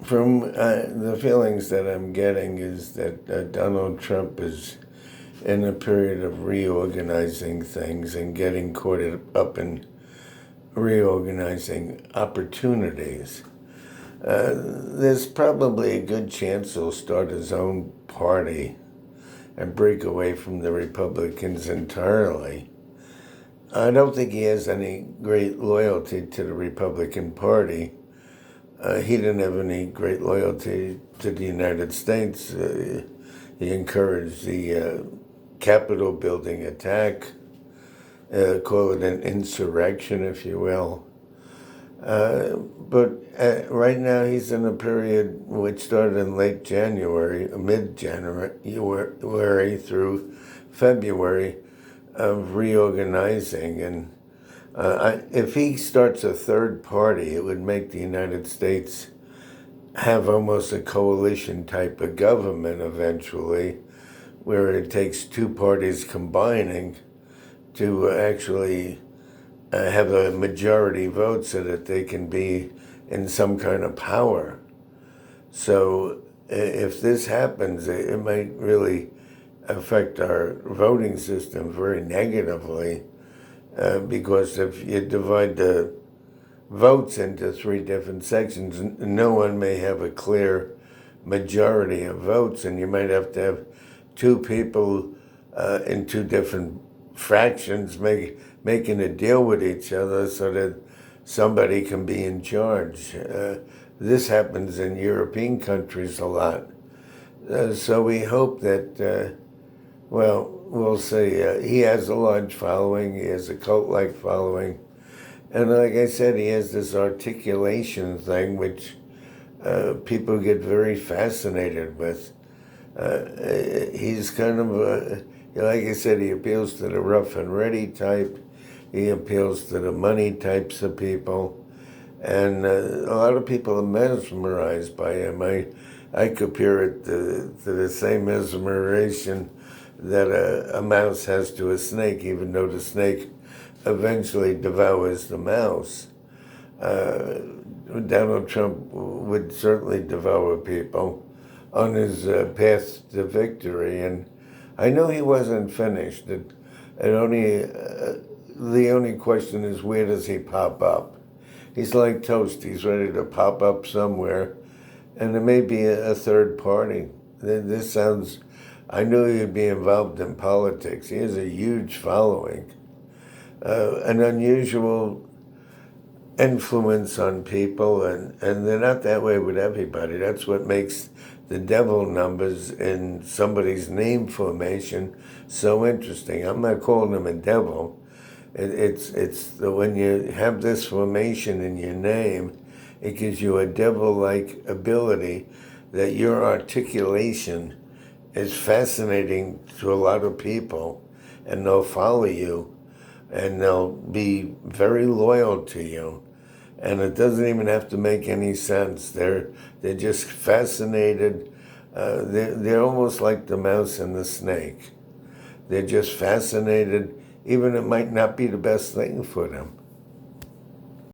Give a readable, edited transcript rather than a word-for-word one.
From the feelings that I'm getting is that Donald Trump is in a period of reorganizing things and getting caught up in reorganizing opportunities. There's probably a good chance he'll start his own party and break away from the Republicans entirely. I don't think he has any great loyalty to the Republican Party. He didn't have any great loyalty to the United States. He encouraged the Capitol Building attack, call it an insurrection, if you will. But right now he's in a period which started in late January, mid-January through February of reorganizing. And if he starts a third party, it would make the United States have almost a coalition type of government eventually, where it takes two parties combining to actually have a majority vote so that they can be in some kind of power. So if this happens, it might really affect our voting system very negatively, because if you divide the votes into three different sections, no one may have a clear majority of votes, and you might have to have two people in two different fractions making a deal with each other so that somebody can be in charge. This happens in European countries a lot. So we hope that, we'll see. He has a large following. He has a cult-like following. And like I said, he has this articulation thing which people get very fascinated with. He's kind of, like I said, he appeals to the rough and ready type. He appeals to the money types of people. And a lot of people are mesmerized by him. I compare it to the same mesmerization that a mouse has to a snake, even though the snake eventually devours the mouse. Donald Trump would certainly devour people on his path to victory. And I know he wasn't finished. The only question is, where does he pop up? He's like toast. He's ready to pop up somewhere. And there may be a third party. This sounds, I knew he'd be involved in politics. He has a huge following, an unusual influence on people, and they're not that way with everybody. That's what makes the devil numbers in somebody's name formation so interesting. I'm not calling him a devil. When you have this formation in your name, it gives you a devil-like ability that your articulation is fascinating to a lot of people, and they'll follow you, and they'll be very loyal to you. And it doesn't even have to make any sense. They're just fascinated. They're almost like the mouse and the snake. They're just fascinated, even it might not be the best thing for them.